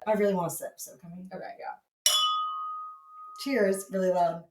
I really want to sip, so can we? Okay, yeah. Cheers, really loud.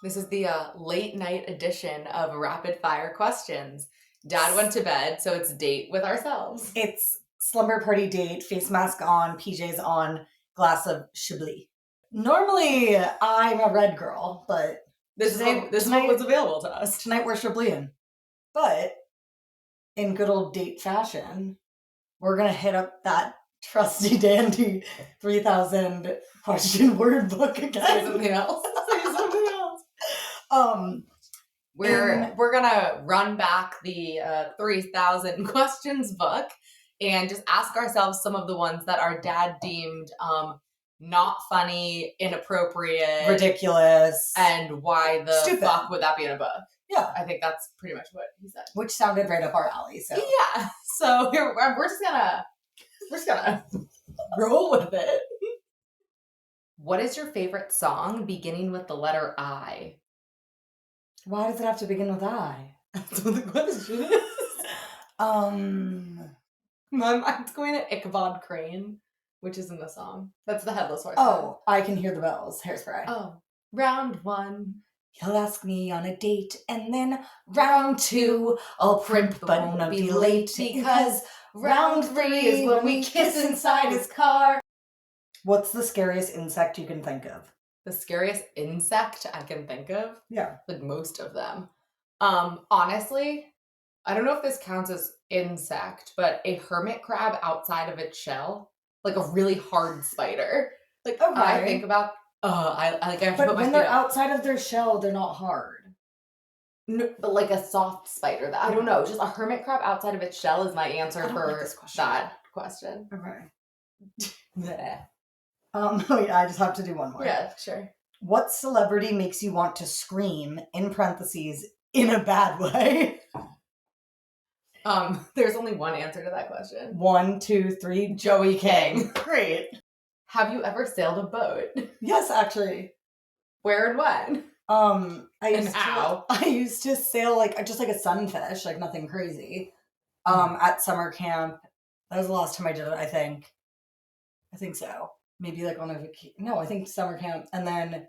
This is the late night edition of Rapid Fire Questions. Dad went to bed, so it's date with ourselves. It's slumber party date, face mask on, PJs on, glass of Chablis. Normally, I'm a red girl, but This is what was available to us. Tonight we're Chablian. But in good old date fashion, we're going to hit up that trusty dandy 3,000 question word book again. Say something else. Say something else. We're gonna run back the 3,000 questions book and just ask ourselves some of the ones that our dad deemed not funny, inappropriate, ridiculous, and why the stupid. Fuck would that be in a book? Yeah, I think that's pretty much what he said. Which sounded right up our alley. So yeah, so we're just gonna roll with it. What is your favorite song beginning with the letter I? Why does it have to begin with I? That's what the question is. I'm going to Ichabod Crane, which is in the song. That's the Headless Horseman. Oh, I Can Hear the Bells. Hairspray. Oh, round one. He'll ask me on a date, and then round two, I'll primp but won't be late, because round three is when we kiss inside his car. What's the scariest insect you can think of? The scariest insect I can think of? Yeah. Like most of them. Honestly, I don't know if this counts as insect, but a hermit crab outside of its shell, like a really hard spider. Like, okay. I think about, I have to put my But when they're outside of their shell, they're not hard. No, but like a soft spider. I don't know. Just a hermit crab outside of its shell is my answer for that question. Okay. Yeah. Wait, I just have to do one more. Yeah, sure. What celebrity makes you want to scream, in parentheses, in a bad way? There's only one answer to that question. 1, 2, 3, Joey King. Great. Have you ever sailed a boat? Yes, actually. Where and when? I used to sail just like a sunfish, like nothing crazy. At summer camp. That was the last time I did it, I think. I think so. Maybe like on a vacation. No, I think summer camp. And then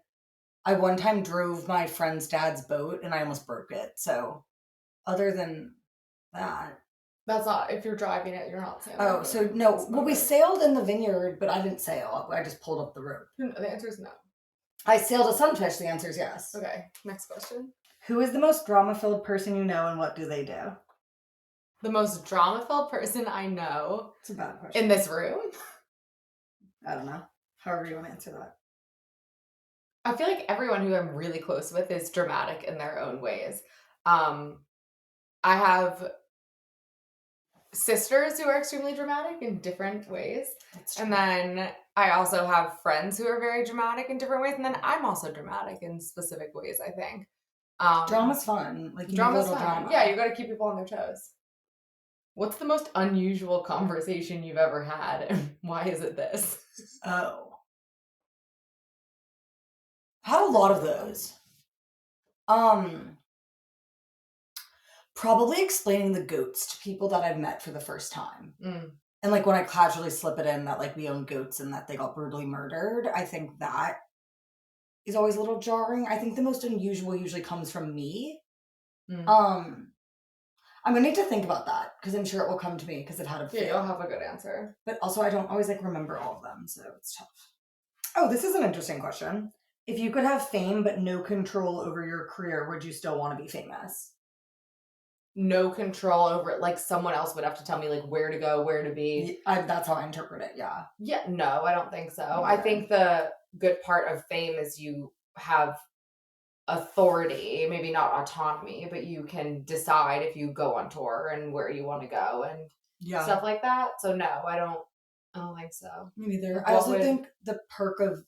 I one time drove my friend's dad's boat and I almost broke it. So other than that. That's not, if you're driving it, you're not sailing. Oh, so no. Well, we sailed in the vineyard, but I didn't sail. I just pulled up the rope. The answer is no. I sailed a sunfish. The answer is yes. Okay, next question. Who is the most drama-filled person you know and what do they do? The most drama-filled person I know. It's a bad question. In this room? I don't know. However you want to answer that. I feel like everyone who I'm really close with is dramatic in their own ways. I have sisters who are extremely dramatic in different ways. That's true. And then I also have friends who are very dramatic in different ways. And then I'm also dramatic in specific ways, I think. Drama's fun. Like, drama's fun. Drama. Yeah, you got to keep people on their toes. What's the most unusual conversation you've ever had, and why is it this? Oh. Had a lot of those. Probably explaining the goats to people that I've met for the first time. Mm. And like when I casually slip it in that like we own goats and that they got brutally murdered, I think that is always a little jarring. I think the most unusual usually comes from me. Mm. I'm gonna need to think about that because I'm sure it will come to me because it had a Yeah, you'll have a good answer. But also I don't always like remember all of them, so it's tough. Oh, this is an interesting question. If you could have fame but no control over your career, would you still want to be famous? No control over it, like someone else would have to tell me like where to go, where to be. That's how I interpret it, yeah. Yeah, no, I don't think so. Okay. I think the good part of fame is you have authority, maybe not autonomy, but you can decide if you go on tour and where you want to go and stuff like that. So no, I don't think so. Me neither. I also think the perk of,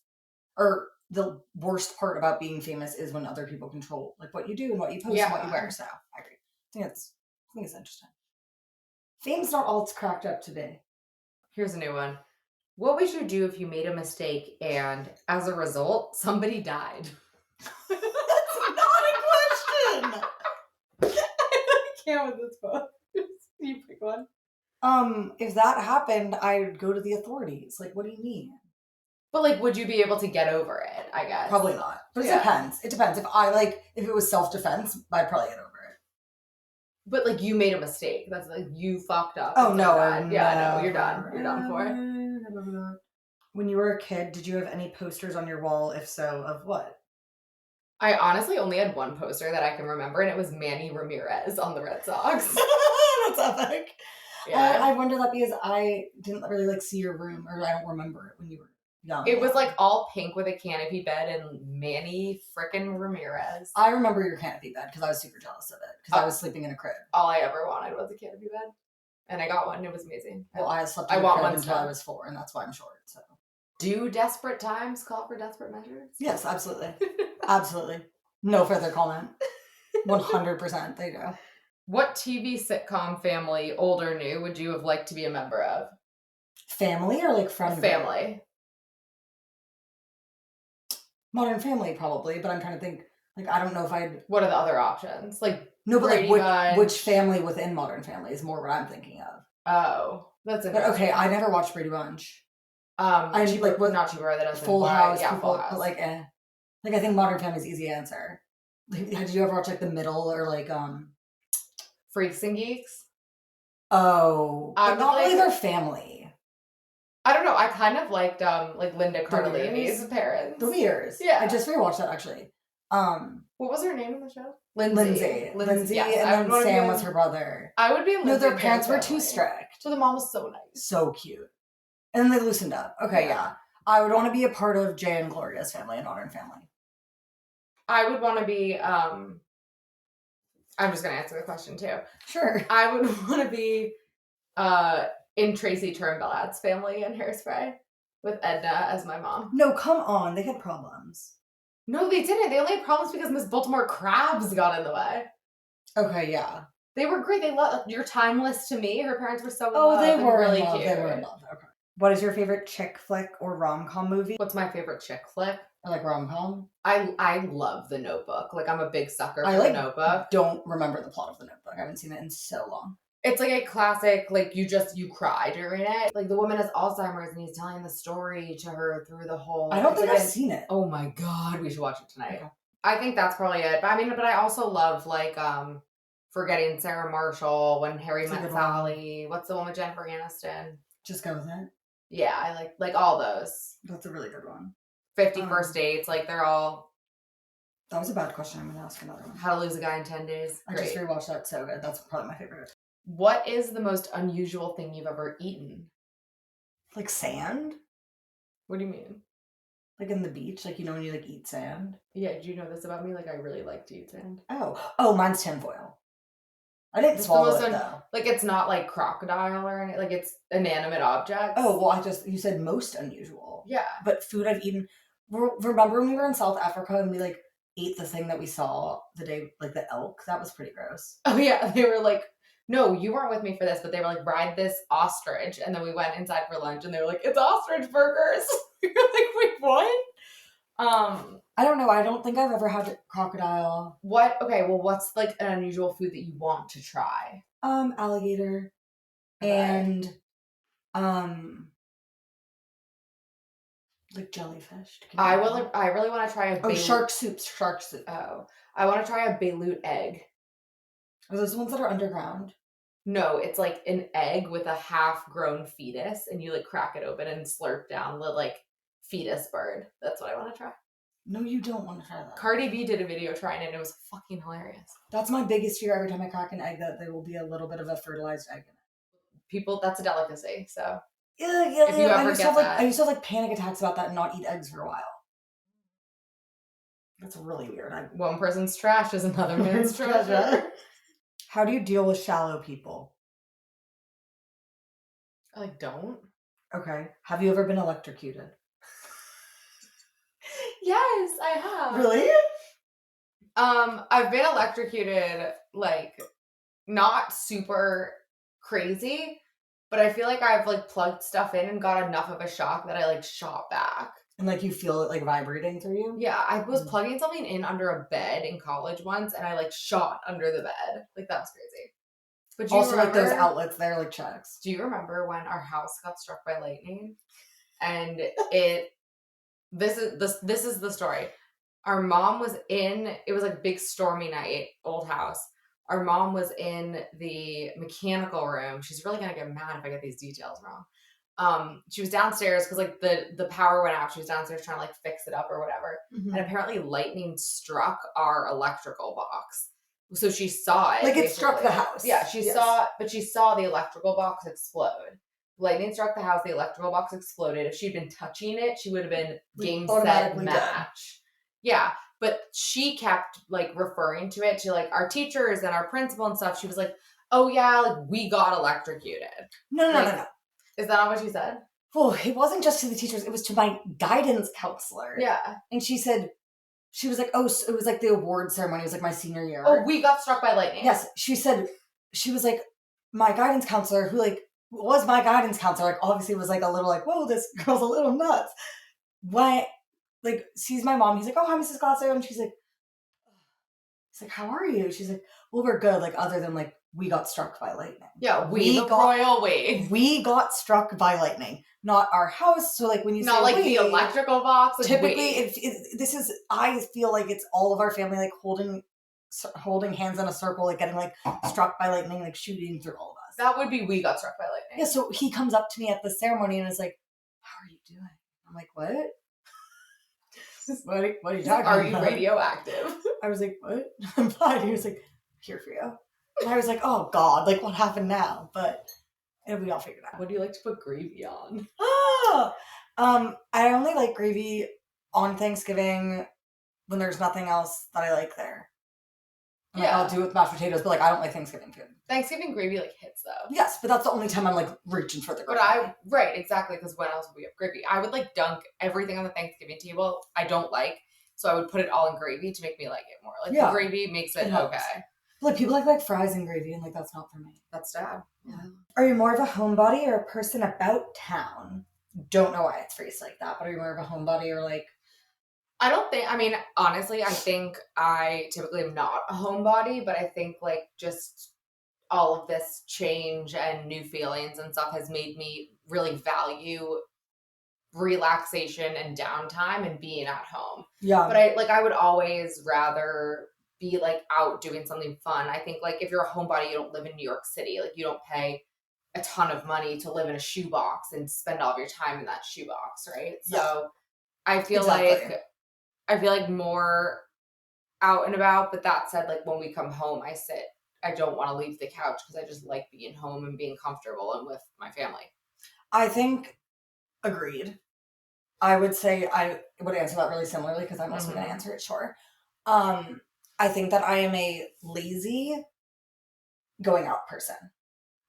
or the worst part about being famous is when other people control like what you do and what you post and what you wear. So I agree. I think it's interesting. Fame's not all it's cracked up to be. Here's a new one. What would you do if you made a mistake and, as a result, somebody died? That's not a question! I can't with this book. You pick one. If that happened, I'd go to the authorities. Like, what do you mean? But, like, would you be able to get over it, I guess? Probably not. But it depends. It depends. If it was self-defense, I'd probably get over it. But, like, you made a mistake. That's, like, you fucked up. Oh, no. Yeah, no, you're done. You're done for. When you were a kid, did you have any posters on your wall? If so, of what? I honestly only had one poster that I can remember, and it was Manny Ramirez on the Red Sox. That's epic. Yeah. I wonder that because I didn't really, like, see your room, or I don't remember it when you were young. It was, like, all pink with a canopy bed and Manny frickin' Ramirez. I remember your canopy bed because I was super jealous of it because I was sleeping in a crib. All I ever wanted was a canopy bed. And I got one. It was amazing. Well, I slept in a crib until I was 4, and that's why I'm short, so. Do desperate times call for desperate measures? Yes, absolutely. Absolutely. No further comment. 100% they do. What TV sitcom family, old or new, would you have liked to be a member of? Family or, like, friend? Family. Modern Family, probably, but I'm trying to think. Like, I don't know if I'd... What are the other options? Like, no, but like which family within Modern Family is more what I'm thinking of. Oh, that's interesting. But okay, I never watched Brady Bunch. I like not Cheaper by the Dozen. Full House, yeah, Full House. But like I think Modern Family's easy answer. Like, did you ever watch like The Middle or like Freaks and Geeks? Oh, but not really their family. I don't know. I kind of liked Linda Cardellini's parents. The Weirs. Yeah, I just rewatched that actually. What was her name in the show? Lindsay. Yes, and then Sam was her brother. I would be Lindsay. No, their parents were too strict. So the mom was so nice. So cute. And then they loosened up. Okay, yeah. I would want to be a part of Jay and Gloria's family and Modern Family. I would want to be, I'm just going to answer the question too. Sure. I would want to be in Tracy Turnblad's family in Hairspray with Edna as my mom. No, come on. They had problems. No, they didn't. They only had problems because Miss Baltimore Crabs got in the way. Okay, yeah. They were great. They loved You're Timeless to Me. Her parents were so in love. Oh, they were really cute. They were in love. Okay. What is your favorite chick flick or rom-com movie? What's my favorite chick flick? Or like rom-com? I love The Notebook. Like, I'm a big sucker for The Notebook. I don't remember the plot of The Notebook. I haven't seen it in so long. It's like a classic, like, you cry during it. Like, the woman has Alzheimer's and he's telling the story to her through the whole... I don't think I've seen it. Oh my God, we should watch it tonight. Okay. I think that's probably it. But I also love, like, Forgetting Sarah Marshall, When Harry Met Sally. What's the one with Jennifer Aniston? Just Go With It. Yeah, I like all those. That's a really good one. 50 First Dates, like they're all... That was a bad question. I'm going to ask another one. How to Lose a Guy in 10 Days. I just rewatched that. So good. That's probably my favorite. What is the most unusual thing you've ever eaten? Like sand? What do you mean? Like in the beach? Like, you know when you like eat sand? Yeah, do you know this about me? Like, I really like to eat sand. Oh, mine's tinfoil. I didn't swallow it, though. Like, it's not like crocodile or anything. Like, it's inanimate objects. Oh, well, you said most unusual. Yeah. But food I've eaten... Remember when we were in South Africa and we, like, ate the thing that we saw the day, like, the elk? That was pretty gross. Oh, yeah. They were like... No, you weren't with me for this, but they were like, ride this ostrich. And then we went inside for lunch and they were like, it's ostrich burgers. We were like, wait, what? I don't know. I don't think I've ever had crocodile. What's like an unusual food that you want to try? Alligator. Okay. And like jellyfish. I really want to try a shark soup. Oh. I want to try a Beirut egg. Are those the ones that are underground? No, it's like an egg with a half-grown fetus, and you like crack it open and slurp down the like fetus bird. That's what I want to try. No, you don't want to try that. Cardi B did a video trying it, and it was fucking hilarious. That's my biggest fear every time I crack an egg, that there will be a little bit of a fertilized egg in it. That's a delicacy, so. Yeah. If you ever get that. I used to have like panic attacks about that and not eat eggs for a while. That's really weird. One person's trash is another man's treasure. How do you deal with shallow people? I don't. Okay. Have you ever been electrocuted? Yes, I have. Really? I've been electrocuted, like, not super crazy, but I feel like I've like plugged stuff in and got enough of a shock that I like shot back. And like you feel it like vibrating through you? Yeah, I was plugging something in under a bed in college once and I like shot under the bed. Like, that was crazy. But also, like, those outlets there, like, checks. Do you remember when our house got struck by lightning? And this is the story. Our mom was it was like big stormy night, old house. Our mom was in the mechanical room. She's really gonna get mad if I get these details wrong. She was downstairs because like the power went out. She was downstairs trying to like fix it up or whatever. Mm-hmm. And apparently lightning struck our electrical box. So she saw it. Like it struck the house. Yeah, she saw the electrical box explode. Lightning struck the house, the electrical box exploded. If she'd been touching it, she would have been game, set, match. Dead. Yeah, but she kept like referring to it to like our teachers and our principal and stuff. She was like, oh yeah, like we got electrocuted. No. Is that not what she said? Well, it wasn't just to the teachers. It was to my guidance counselor. Yeah. And she was like, oh, so it was like the award ceremony. It was like my senior year. Oh, we got struck by lightning. Yes. She was like, my guidance counselor who like was my guidance counselor, like obviously was like a little like, whoa, this girl's a little nuts. What? Like sees my mom. He's like, oh, hi, Mrs. Glasser. And she's like, how are you? She's like, well, we're good. Like other than like, we got struck by lightning. Yeah, royal we. We got struck by lightning, not our house. So like when you not say like the electrical box. Like, typically, this is I feel like it's all of our family like holding hands in a circle, like getting like struck by lightning, like shooting through all of us. That would be we got struck by lightning. Yeah. So he comes up to me at the ceremony and is like, "How are you doing?" I'm like, "What? What are you talking about? Are you radioactive?" I was like, "What?" I'm fine. He was like, "Here for you." And I was like, oh God, like what happened now? But we all figured out. What do you like to put gravy on? I only like gravy on Thanksgiving when there's nothing else that I like there. Yeah. Like, I'll do it with mashed potatoes, but like I don't like Thanksgiving food. Thanksgiving gravy like hits though. Yes, but that's the only time I'm like reaching for the gravy. Right, exactly, because when else would we have gravy? I would like dunk everything on the Thanksgiving table I don't like, so I would put it all in gravy to make me like it more. Like the gravy makes it okay. Like people like fries and gravy, and like that's not for me. That's sad. Yeah. Are you more of a homebody or a person about town? Don't know why it's phrased like that, but are you more of a homebody or like? Honestly, I think I typically am not a homebody, but I think like just all of this change and new feelings and stuff has made me really value relaxation and downtime and being at home. Yeah. But I would always rather be like out doing something fun. I think like if you're a homebody, you don't live in New York City. Like you don't pay a ton of money to live in a shoebox and spend all of your time in that shoebox, right? Yeah. So I feel like more out and about. But that said, like when we come home, I don't want to leave the couch because I just like being home and being comfortable and with my family. I think agreed. I would say I would answer that really similarly because I'm also going to answer it short. I think that I am a lazy going out person.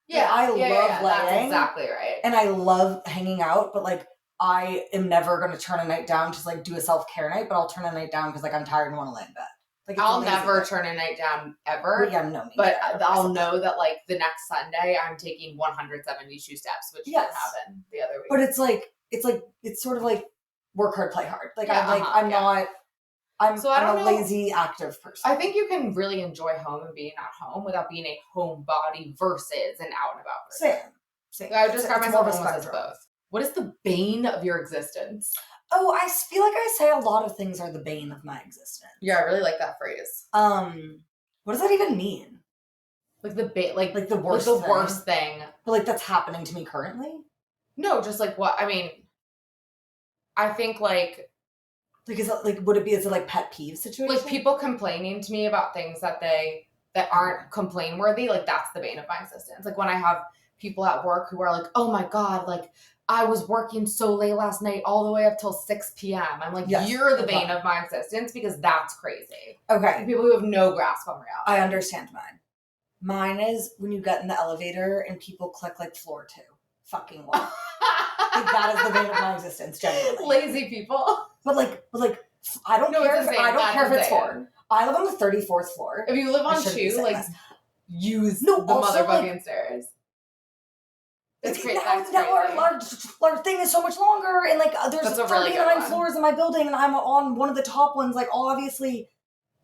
Yeah, I love laying. That's exactly right. And I love hanging out, but like I am never going to turn a night down to like do a self-care night, but I'll turn a night down because like I'm tired and want to lay in bed. Like I'll never turn a night down ever. Yeah, no, but I'll know that like the next Sunday I'm taking 172 steps, which didn't happen the other week. But it's sort of like work hard, play hard. Like I'm a lazy, active person. I think you can really enjoy home and being at home without being a homebody versus an out and about person. Same. I would describe myself as both. What is the bane of your existence? Oh, I feel like I say a lot of things are the bane of my existence. Yeah, I really like that phrase. What does that even mean? Like the like the worst, like the worst thing. But like that's happening to me currently? No, just like what I mean. I think like is it like pet peeve situation? Like people complaining to me about things that aren't complain worthy. Like that's the bane of my existence. Like when I have people at work who are like, oh my God, like I was working so late last night all the way up till 6 p.m. I'm like, you're the bane of my existence because that's crazy. Okay. And people who have no grasp on reality. I understand mine. Mine is when you get in the elevator and people click like floor 2. Fucking walk. Like that is the bane of my existence, genuinely. Lazy people. But I don't care if it's 4. I live on the 34th floor. If you live on 2, like use the motherfucking stairs. It's crazy. Now our thing is so much longer, and like there's 39 floors in my building, and I'm on one of the top ones. Like obviously,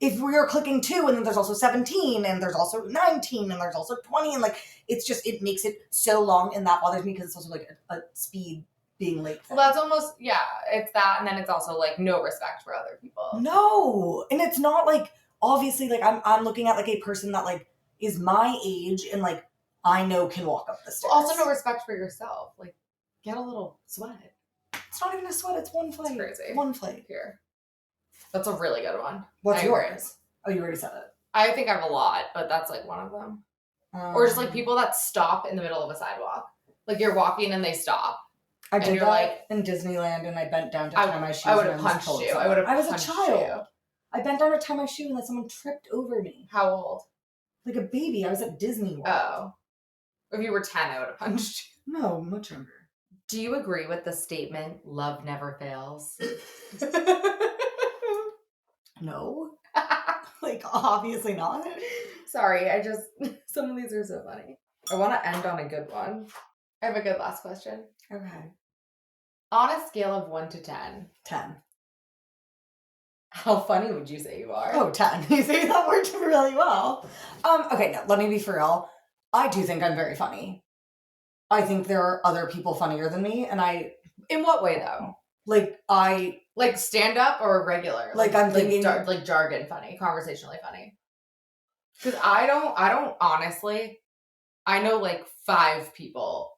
if we are clicking 2 and then there's also 17 and there's also 19 and there's also 20 and like it's just it makes it so long and that bothers me because it's also like a speed being late thing. Well, that's almost it's that and then it's also like no respect for other people. No. And it's not like obviously like I'm looking at like a person that like is my age and like I know can walk up the stairs. Also no respect for yourself. Like get a little sweat. It's not even a sweat, it's one flight. It's crazy. One flight. Here. That's a really good one. What's yours? Oh, you already said it. I think I have a lot, but that's like one of them. Or just like people that stop in the middle of a sidewalk. Like you're walking and they stop. I did that like, in Disneyland and I bent down to tie my shoes. I would have punched you. I was a child. I bent down to tie my shoe and then someone tripped over me. How old? Like a baby. I was at Disney World. Oh. If you were 10, I would have punched you. No, much younger. Do you agree with the statement, love never fails? No. Like, obviously not. Sorry, some of these are so funny. I want to end on a good one. I have a good last question. Okay. On a scale of 1 to 10. 10. How funny would you say you are? Oh, 10. You say that worked really well. Okay, no, let me be for real. I do think I'm very funny. I think there are other people funnier than me, and In what way, though? Like stand-up or regular? Like I'm thinking... Like jargon funny, conversationally funny. Because I don't honestly... I know, like, 5 people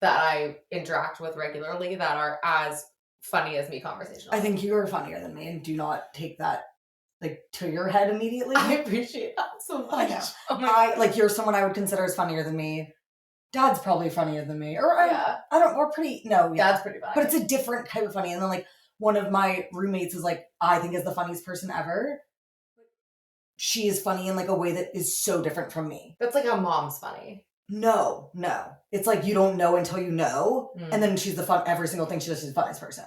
that I interact with regularly that are as funny as me conversationally. I think you are funnier than me, and do not take that, like, to your head immediately. I appreciate that so much. I know. Oh like, you're someone I would consider as funnier than me. Dad's probably funnier than me. Or we're pretty, no, yeah. Dad's pretty funny. But it's a different type of funny. And then, like, one of my roommates is, like, I think is the funniest person ever. She is funny in, like, a way that is so different from me. That's like how mom's funny. No. It's like you don't know until you know. And then she's every single thing she does, she's the funniest person.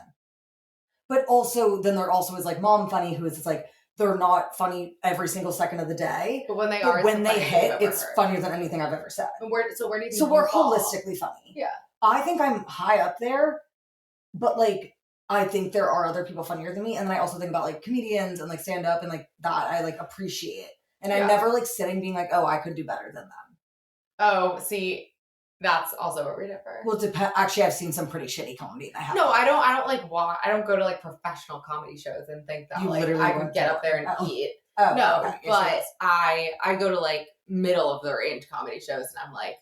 But also, then there also is, like, mom funny, who is just, like, they're not funny every single second of the day. But when they hit, it's funnier than anything I've ever said. Where do you think So we're holistically funny. Yeah. I think I'm high up there, but, like, I think there are other people funnier than me. And then I also think about, like, comedians and, like, stand-up and, like, that I, like, appreciate. And I'm never, like, sitting being like, oh, I could do better than them. Oh, see, that's also where we differ. Well, actually, I've seen some pretty shitty comedy. I don't go to like professional comedy shows and think that you like I would get up there and eat. Oh, no, okay. But I go to like middle of the range comedy shows and I'm like,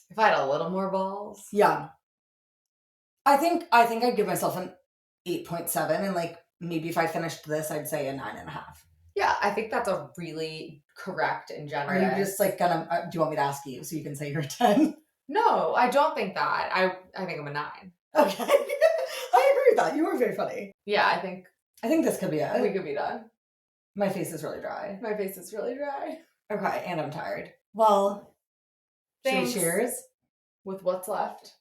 if I had a little more balls. Yeah. I think I'd give myself an 8.7 and like maybe if I finished this, I'd say a 9.5. Yeah, I think that's a really correct and generous. Are you just like gonna? Do you want me to ask you so you can say you're a 10? No, I don't think that. I think I'm a 9. Okay, I agree with that. You were very funny. Yeah, I think this could be it. We could be done. My face is really dry. Okay, and I'm tired. Well, thanks. cheers. With what's left.